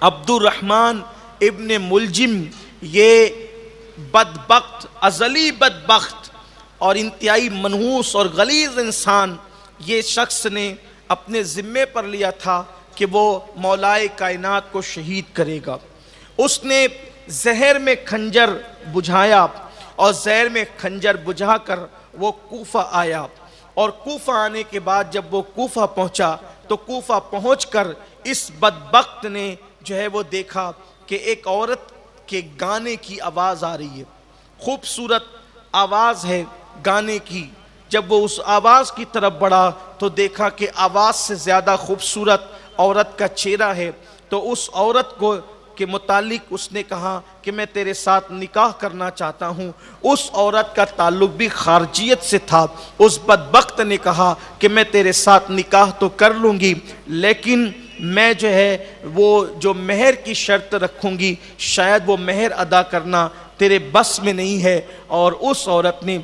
عبد الرحمن ابن ملجم یہ بدبخت، ازلی بدبخت اور انتہائی منحوس اور غلیظ انسان، یہ شخص نے اپنے ذمے پر لیا تھا کہ وہ مولائے کائنات کو شہید کرے گا۔ اس نے زہر میں خنجر بجھایا اور زہر میں خنجر بجھا کر وہ کوفہ آیا، اور کوفہ آنے کے بعد جب وہ کوفہ پہنچا تو کوفہ پہنچ کر اس بدبخت نے جو ہے وہ دیکھا کہ ایک عورت کے گانے کی آواز آ رہی ہے، خوبصورت آواز ہے گانے کی۔ جب وہ اس آواز کی طرف بڑھا تو دیکھا کہ آواز سے زیادہ خوبصورت عورت کا چہرہ ہے، تو اس عورت کو کے متعلق اس نے کہا کہ میں تیرے ساتھ نکاح کرنا چاہتا ہوں۔ اس عورت کا تعلق بھی خارجیت سے تھا۔ اس بدبخت نے کہا کہ میں تیرے ساتھ نکاح تو کر لوں گی، لیکن میں جو ہے وہ جو مہر کی شرط رکھوں گی شاید وہ مہر ادا کرنا تیرے بس میں نہیں ہے۔ اور اس عورت نے،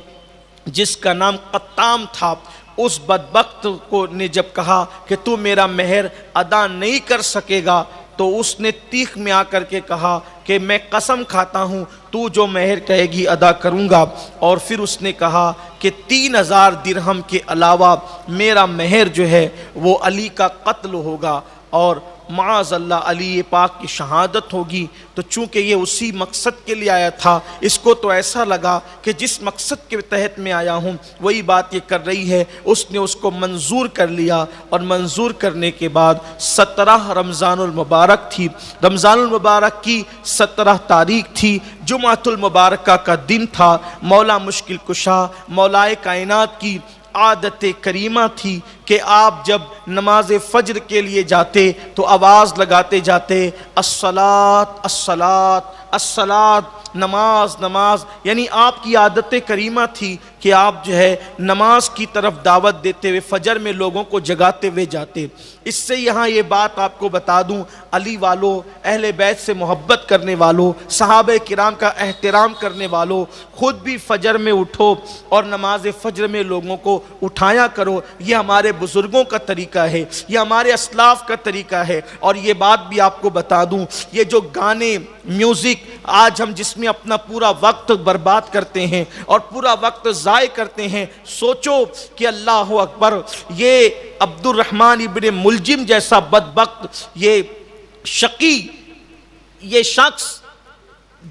جس کا نام قطام تھا، اس بدبخت کو نے جب کہا کہ تو میرا مہر ادا نہیں کر سکے گا، تو اس نے تیخ میں آ کر کے کہا کہ میں قسم کھاتا ہوں تو جو مہر کہے گی ادا کروں گا۔ اور پھر اس نے کہا کہ 3000 درہم کے علاوہ میرا مہر جو ہے وہ علی کا قتل ہوگا اور معاذ اللہ علی پاک کی شہادت ہوگی۔ تو چونکہ یہ اسی مقصد کے لیے آیا تھا، اس کو تو ایسا لگا کہ جس مقصد کے تحت میں آیا ہوں وہی بات یہ کر رہی ہے۔ اس نے اس کو منظور کر لیا، اور منظور کرنے کے بعد 17 رمضان المبارک تھی، رمضان المبارک کی 17 تاریخ تھی، جمعۃ المبارکہ کا دن تھا۔ مولا مشکل کشا مولائے کائنات کی عادت کریمہ تھی کہ آپ جب نماز فجر کے لیے جاتے تو آواز لگاتے جاتے الصلاۃ الصلاۃ الصلاۃ، نماز نماز، یعنی آپ کی عادت کریمہ تھی کہ آپ جو ہے نماز کی طرف دعوت دیتے ہوئے فجر میں لوگوں کو جگاتے ہوئے جاتے۔ اس سے یہاں یہ بات آپ کو بتا دوں، علی والوں، اہل بیت سے محبت کرنے والوں، صحابہ کرام کا احترام کرنے والوں، خود بھی فجر میں اٹھو اور نماز فجر میں لوگوں کو اٹھایا کرو۔ یہ ہمارے بزرگوں کا طریقہ ہے، یہ ہمارے اسلاف کا طریقہ ہے۔ اور یہ بات بھی آپ کو بتا دوں، یہ جو گانے، میوزک آج ہم جس میں اپنا پورا وقت برباد کرتے ہیں اور پورا وقت ضائع کرتے ہیں، سوچو کہ اللہ اکبر، یہ عبد الرحمن ابن ملجم جیسا بدبخت، یہ شقی، یہ شخص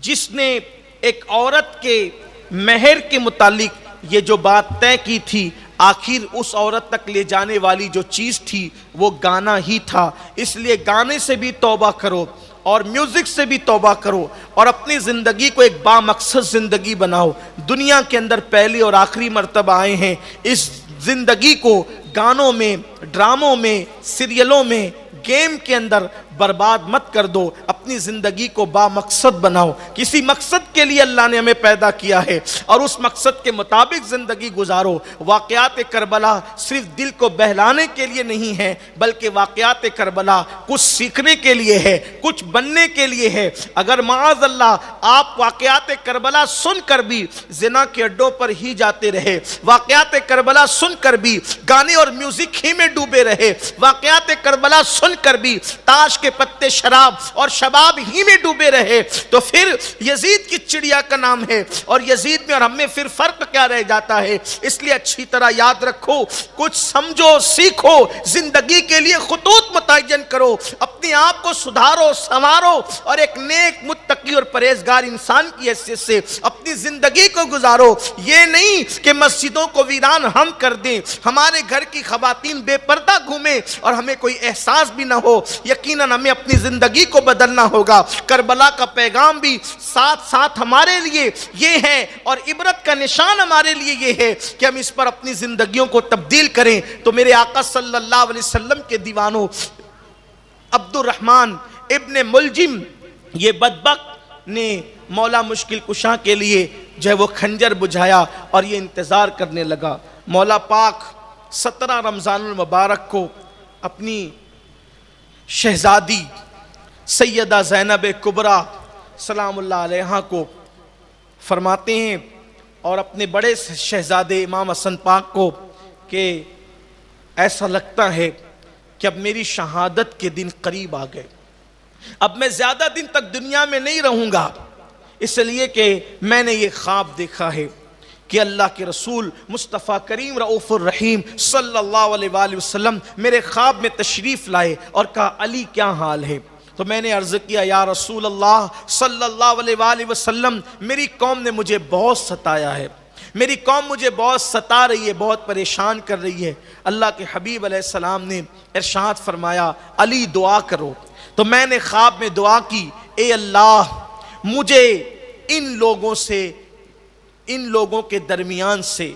جس نے ایک عورت کے مہر کے متعلق یہ جو بات طے کی تھی، آخر اس عورت تک لے جانے والی جو چیز تھی وہ گانا ہی تھا۔ اس لیے گانے سے بھی توبہ کرو اور میوزک سے بھی توبہ کرو، اور اپنی زندگی کو ایک بامقصد زندگی بناؤ۔ دنیا کے اندر پہلی اور آخری مرتبہ آئے ہیں، اس زندگی کو گانوں میں، ڈراموں میں، سیریلوں میں، گیم کے اندر برباد مت کر دو۔ اپنی زندگی کو بامقصد بناؤ۔ کسی مقصد کے لیے اللہ نے ہمیں پیدا کیا ہے اور اس مقصد کے مطابق زندگی گزارو۔ واقعات کربلا صرف دل کو بہلانے کے لیے نہیں ہے، بلکہ واقعات کربلا کچھ سیکھنے کے لیے ہے، کچھ بننے کے لیے ہے۔ اگر معاذ اللہ آپ واقعات کربلا سن کر بھی زنا کے اڈوں پر ہی جاتے رہے، واقعات کربلا سن کر بھی گانے اور میوزک ہی میں ڈوبے رہے، واقعات کربلا سن کر بھی تاش کے پتے، شراب اور شباب ہی میں ڈوبے رہے، تو پھر یزید کی چڑیا کا نام ہے، اور یزید میں اور ہم میں پھر فرق کیا رہ جاتا ہے؟ اس لیے اچھی طرح یاد رکھو، کچھ سمجھو، سیکھو، زندگی کے لیے خطوط متعین کرو، اپنے آپ کو سدھارو، سنوارو، اور ایک نیک، متقی اور پرہیزگار انسان کی حیثیت سے اپنی زندگی کو گزارو۔ یہ نہیں کہ مسجدوں کو ویران ہم کر دیں، ہمارے گھر کی خواتین بے پردہ گھومیں اور ہمیں کوئی احساس بھی نہ ہو۔ یقیناً ہمیں اپنی زندگی کو بدلنا ہوگا۔ کربلا کا پیغام بھی ساتھ ساتھ ہمارے لیے یہ ہے، اور عبرت کا نشان ہمارے لیے یہ ہے کہ ہم اس پر اپنی زندگیوں کو تبدیل کریں۔ تو میرے آقا صلی اللہ علیہ وسلم کے دیوانوں، عبد الرحمن ابن ملجم یہ بدبخت نے مولا مشکل کشا کے لیے جو ہے وہ خنجر بجھایا اور یہ انتظار کرنے لگا۔ مولا پاک 17 رمضان المبارک کو اپنی شہزادی سیدہ زینب کبریٰ سلام اللہ علیہا کو فرماتے ہیں، اور اپنے بڑے شہزادے امام حسن پاک کو، کہ ایسا لگتا ہے کہ اب میری شہادت کے دن قریب آ گئے۔ اب میں زیادہ دن تک دنیا میں نہیں رہوں گا، اس لیے کہ میں نے یہ خواب دیکھا ہے کہ اللہ کے رسول مصطفیٰ کریم رؤوف الرحیم صلی اللہ علیہ وآلہ وسلم میرے خواب میں تشریف لائے اور کہا علی کیا حال ہے؟ تو میں نے عرض کیا یا رسول اللہ صلی اللہ علیہ وآلہ وسلم میری قوم نے مجھے بہت ستایا ہے، میری قوم مجھے بہت ستا رہی ہے، بہت پریشان کر رہی ہے۔ اللہ کے حبیب علیہ السلام نے ارشاد فرمایا علی دعا کرو۔ تو میں نے خواب میں دعا کی، اے اللہ مجھے ان لوگوں کے درمیان سے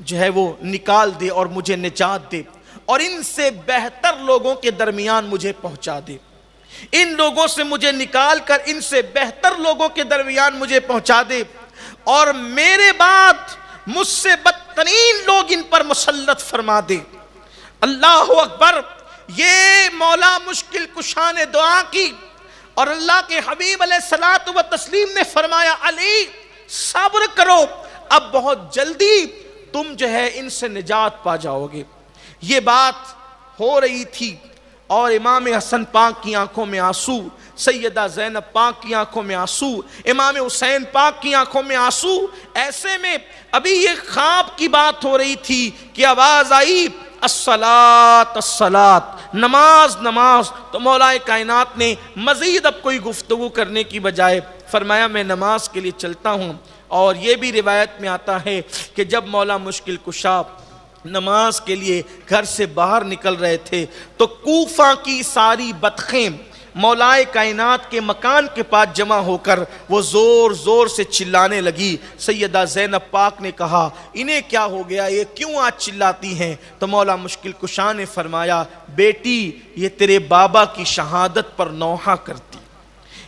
جو ہے وہ نکال دے اور مجھے نجات دے، اور ان سے بہتر لوگوں کے درمیان مجھے پہنچا دے، ان لوگوں سے مجھے نکال کر ان سے بہتر لوگوں کے درمیان مجھے پہنچا دے، اور میرے بعد مجھ سے بدترین لوگ ان پر مسلط فرما دے۔ اللہ اکبر! یہ مولا مشکل کشا نے دعا کی، اور اللہ کے حبیب علیہ الصلوۃ والتسلیم نے فرمایا علی صبر کرو، اب بہت جلدی تم جو ہے ان سے نجات پا جاؤ گے۔ یہ بات ہو رہی تھی اور امام حسن پاک کی آنکھوں میں آنسو، سیدہ زینب پاک کی آنکھوں میں آنسو، امام حسین پاک کی آنکھوں میں آنسو۔ ایسے میں ابھی یہ خواب کی بات ہو رہی تھی کہ آواز آئی الصلاۃ الصلاۃ، نماز نماز۔ تو مولا کائنات نے مزید اب کوئی گفتگو کرنے کی بجائے فرمایا میں نماز کے لیے چلتا ہوں۔ اور یہ بھی روایت میں آتا ہے کہ جب مولا مشکل کشا نماز کے لیے گھر سے باہر نکل رہے تھے تو کوفہ کی ساری بطخیں مولائے کائنات کے مکان کے پاس جمع ہو کر وہ زور زور سے چلانے لگی۔ سیدہ زینب پاک نے کہا انہیں کیا ہو گیا، یہ کیوں آج چلاتی ہیں؟ تو مولا مشکل کشا نے فرمایا بیٹی یہ تیرے بابا کی شہادت پر نوحہ کرتی،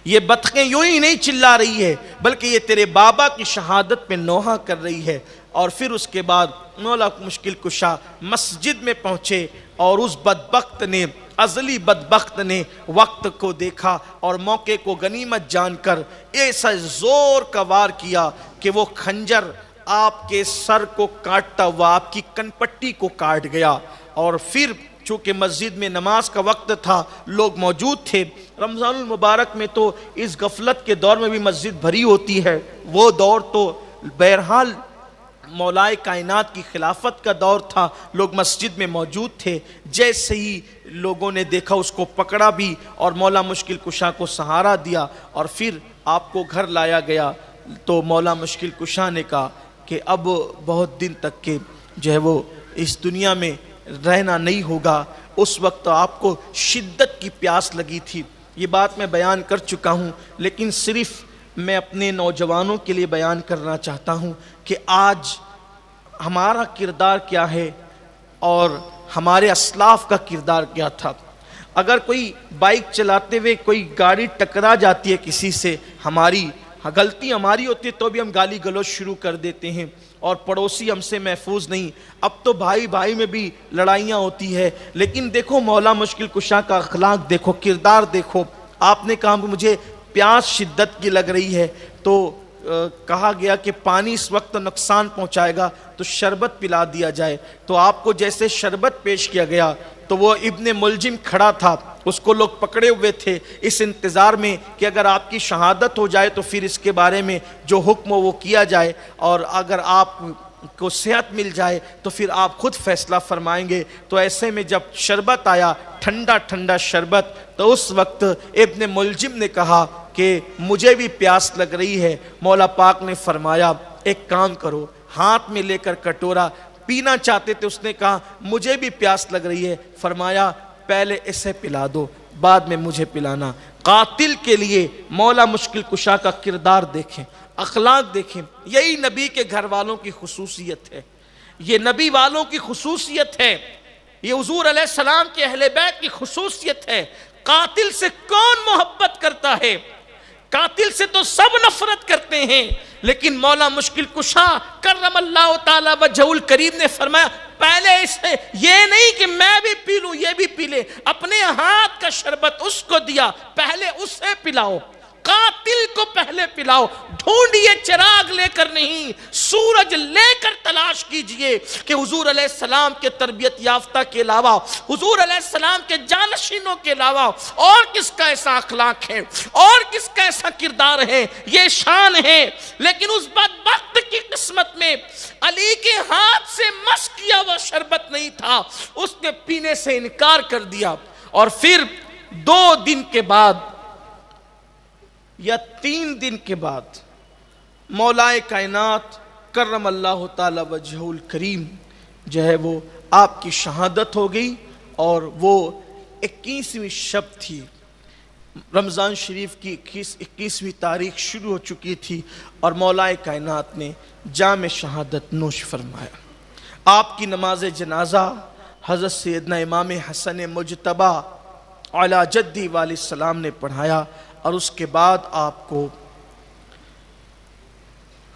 یہ بطخیں یوں ہی نہیں چلا رہی ہے بلکہ یہ تیرے بابا کی شہادت پہ نوحہ کر رہی ہے۔ اور پھر اس کے بعد مولا مشکل کشا مسجد میں پہنچے اور اس بدبخت نے، ازلی بدبخت نے وقت کو دیکھا اور موقع کو غنیمت جان کر ایسا زور کا وار کیا کہ وہ خنجر آپ کے سر کو کاٹتا ہوا آپ کی کن پٹی کو کاٹ گیا۔ اور پھر چونکہ مسجد میں نماز کا وقت تھا، لوگ موجود تھے، رمضان المبارک میں تو اس غفلت کے دور میں بھی مسجد بھری ہوتی ہے، وہ دور تو بہرحال مولائے کائنات کی خلافت کا دور تھا، لوگ مسجد میں موجود تھے۔ جیسے ہی لوگوں نے دیکھا اس کو پکڑا بھی اور مولا مشکل کشا کو سہارا دیا اور پھر آپ کو گھر لایا گیا۔ تو مولا مشکل کشا نے کہا کہ اب بہت دن تک کے جو ہے وہ اس دنیا میں رہنا نہیں ہوگا۔ اس وقت آپ کو شدت کی پیاس لگی تھی، یہ بات میں بیان کر چکا ہوں، لیکن صرف میں اپنے نوجوانوں کے لیے بیان کرنا چاہتا ہوں کہ آج ہمارا کردار کیا ہے اور ہمارے اسلاف کا کردار کیا تھا۔ اگر کوئی بائک چلاتے ہوئے کوئی گاڑی ٹکرا جاتی ہے کسی سے، ہماری غلطی ہماری ہوتی ہے تو بھی ہم گالی گلوچ شروع کر دیتے ہیں اور پڑوسی ہم سے محفوظ نہیں۔ اب تو بھائی بھائی میں بھی لڑائیاں ہوتی ہے، لیکن دیکھو مولا مشکل کشا کا اخلاق دیکھو، کردار دیکھو۔ آپ نے کہا مجھے پیاس شدت کی لگ رہی ہے تو کہا گیا کہ پانی اس وقت نقصان پہنچائے گا تو شربت پلا دیا جائے۔ تو آپ کو جیسے شربت پیش کیا گیا تو وہ ابن ملجم کھڑا تھا، اس کو لوگ پکڑے ہوئے تھے اس انتظار میں کہ اگر آپ کی شہادت ہو جائے تو پھر اس کے بارے میں جو حکم ہو وہ کیا جائے، اور اگر آپ کو صحت مل جائے تو پھر آپ خود فیصلہ فرمائیں گے۔ تو ایسے میں جب شربت آیا، ٹھنڈا ٹھنڈا شربت، تو اس وقت ابن ملجم نے کہا کہ مجھے بھی پیاس لگ رہی ہے۔ مولا پاک نے فرمایا ایک کام کرو، ہاتھ میں لے کر کٹورا پینا چاہتے تھے، اس نے کہا مجھے بھی پیاس لگ رہی ہے، فرمایا پہلے اسے پلا دو بعد میں مجھے پلانا۔ قاتل کے لیے مولا مشکل کشا کا کردار دیکھیں، اخلاق دیکھیں، یہی نبی کے گھر والوں کی خصوصیت ہے، یہ نبی والوں کی خصوصیت ہے، یہ حضور علیہ السلام کے اہل بیت کی خصوصیت ہے۔ قاتل سے کون محبت کرتا ہے؟ قاتل سے تو سب نفرت کرتے ہیں، لیکن مولا مشکل کشا کرم اللہ تعالی وجہہ الکریم نے فرمایا پہلے اسے، یہ نہیں کہ میں بھی پی لوں یہ بھی پی لے، اپنے ہاتھ کا شربت اس کو دیا، پہلے اسے پلاؤ۔ قاتل قاتل کو پہلے پلاؤ. ڈھونڈیے چراغ لے کر نہیں, سورج لے کر تلاش کیجئے کہ حضور علیہ السلام کے تربیت یافتہ کے علاوہ, حضور علیہ السلام کے جانشینوں کے علاوہ اور کس کا ایسا اخلاق ہے, اور کس کا ایسا کردار ہے, یہ شان ہے. لیکن اس بدبخت کی قسمت میں علی کے ہاتھ سے مس کیا وہ شربت نہیں تھا, اس نے پینے سے انکار کر دیا. اور پھر 2 دن کے بعد یا 3 دن کے بعد مولا کائنات کرم اللہ تعالی وجہہ الکریم جو ہے وہ آپ کی شہادت ہو گئی. اور وہ 21ویں شب تھی, رمضان شریف کی 21ویں تاریخ شروع ہو چکی تھی, اور مولا کائنات نے جام شہادت نوش فرمایا. آپ کی نماز جنازہ حضرت سیدنا امام حسن مجتبی علی جدی علیہ السلام نے پڑھایا, اور اس کے بعد آپ کو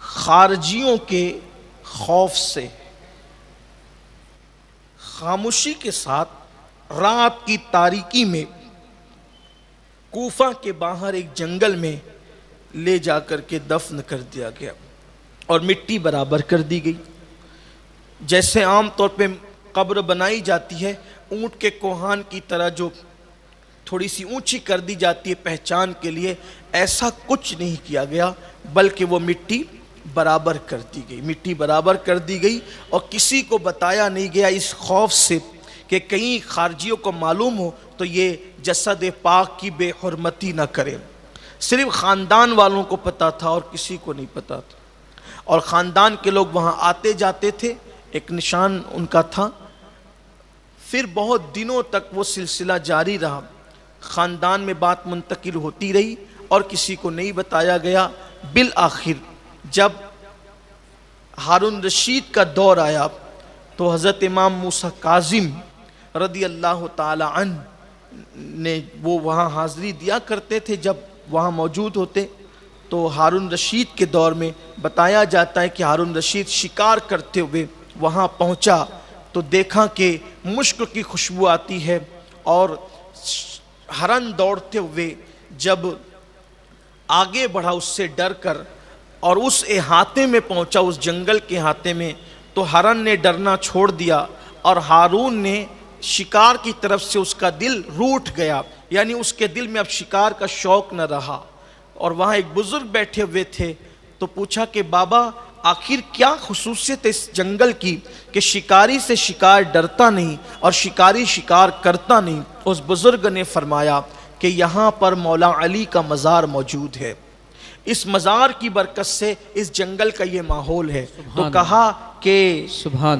خارجیوں کے خوف سے خاموشی کے ساتھ رات کی تاریکی میں کوفہ کے باہر ایک جنگل میں لے جا کر کے دفن کر دیا گیا, اور مٹی برابر کر دی گئی. جیسے عام طور پہ قبر بنائی جاتی ہے اونٹ کے کوہان کی طرح, جو تھوڑی سی اونچی کر دی جاتی ہے پہچان کے لیے, ایسا کچھ نہیں کیا گیا, بلکہ وہ مٹی برابر کر دی گئی. مٹی برابر کر دی گئی, اور کسی کو بتایا نہیں گیا اس خوف سے کہ کہیں خارجیوں کو معلوم ہو تو یہ جسد پاک کی بے حرمتی نہ کرے. صرف خاندان والوں کو پتا تھا اور کسی کو نہیں پتا تھا, اور خاندان کے لوگ وہاں آتے جاتے تھے, ایک نشان ان کا تھا. پھر بہت دنوں تک وہ سلسلہ جاری رہا, خاندان میں بات منتقل ہوتی رہی اور کسی کو نہیں بتایا گیا. بالآخر جب ہارون رشید کا دور آیا تو حضرت امام موسیٰ کاظم رضی اللہ تعالی عنہ نے, وہ وہاں حاضری دیا کرتے تھے جب وہاں موجود ہوتے, تو ہارون رشید کے دور میں بتایا جاتا ہے کہ ہارون رشید شکار کرتے ہوئے وہاں پہنچا تو دیکھا کہ مشک کی خوشبو آتی ہے, اور ہرن دوڑتے ہوئے جب آگے بڑھا اس سے ڈر کر اور اس احاطے میں پہنچا, اس جنگل کے احاطے میں, تو ہرن نے ڈرنا چھوڑ دیا, اور ہارون نے شکار کی طرف سے اس کا دل روٹھ گیا, یعنی اس کے دل میں اب شکار کا شوق نہ رہا. اور وہاں ایک بزرگ بیٹھے ہوئے تھے, تو پوچھا کہ بابا آخر کیا خصوصیت ہے اس جنگل کی کہ شکاری سے شکار ڈرتا نہیں اور شکاری شکار کرتا نہیں؟ اس بزرگ نے فرمایا کہ یہاں پر مولا علی کا مزار موجود ہے, اس مزار کی برکت سے اس جنگل کا یہ ماحول ہے. تو کہا کہ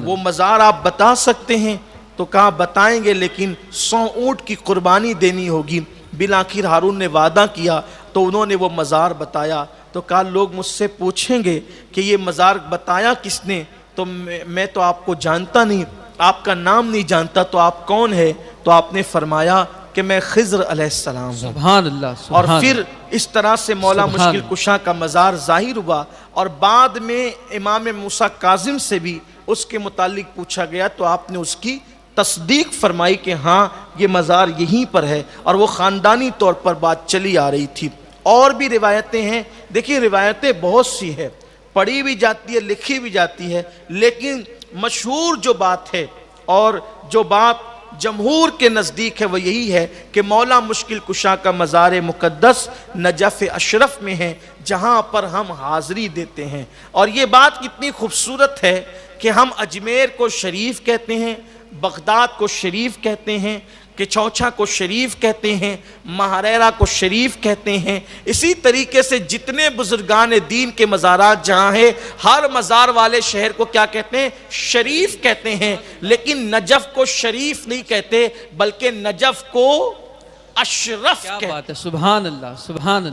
وہ مزار آپ بتا سکتے ہیں؟ تو کہا بتائیں گے, لیکن 100 اونٹ کی قربانی دینی ہوگی. بالآخر ہارون نے وعدہ کیا تو انہوں نے وہ مزار بتایا. تو کہا لوگ مجھ سے پوچھیں گے کہ یہ مزار بتایا کس نے, تو میں تو آپ کو جانتا نہیں, آپ کا نام نہیں جانتا, تو آپ کون ہے؟ تو آپ نے فرمایا کہ میں خضر علیہ السلام ہوں. سبحان اللہ. اور پھر اس طرح سے مولا مشکل کشا کا مزار ظاہر ہوا, اور بعد میں امام موسیٰ کاظم سے بھی اس کے متعلق پوچھا گیا تو آپ نے اس کی تصدیق فرمائی کہ ہاں یہ مزار یہیں پر ہے, اور وہ خاندانی طور پر بات چلی آ رہی تھی. اور بھی روایتیں ہیں, دیکھیے روایتیں بہت سی ہیں, پڑھی بھی جاتی ہے, لکھی بھی جاتی ہے, لیکن مشہور جو بات ہے اور جو بات جمہور کے نزدیک ہے وہ یہی ہے کہ مولا مشکل کشا کا مزار مقدس نجف اشرف میں ہے, جہاں پر ہم حاضری دیتے ہیں. اور یہ بات کتنی خوبصورت ہے کہ ہم اجمیر کو شریف کہتے ہیں, بغداد کو شریف کہتے ہیں, کہ چوچھا کو شریف کہتے ہیں, مہریرہ کو شریف کہتے ہیں. اسی طریقے سے جتنے بزرگان دین کے مزارات جہاں ہیں, ہر مزار والے شہر کو کیا کہتے ہیں؟ شریف کہتے ہیں. لیکن نجف کو شریف نہیں کہتے, بلکہ نجف کو اشرف کہتے ہیں. کیا بات ہے, سبحان اللہ, سبحان اللہ.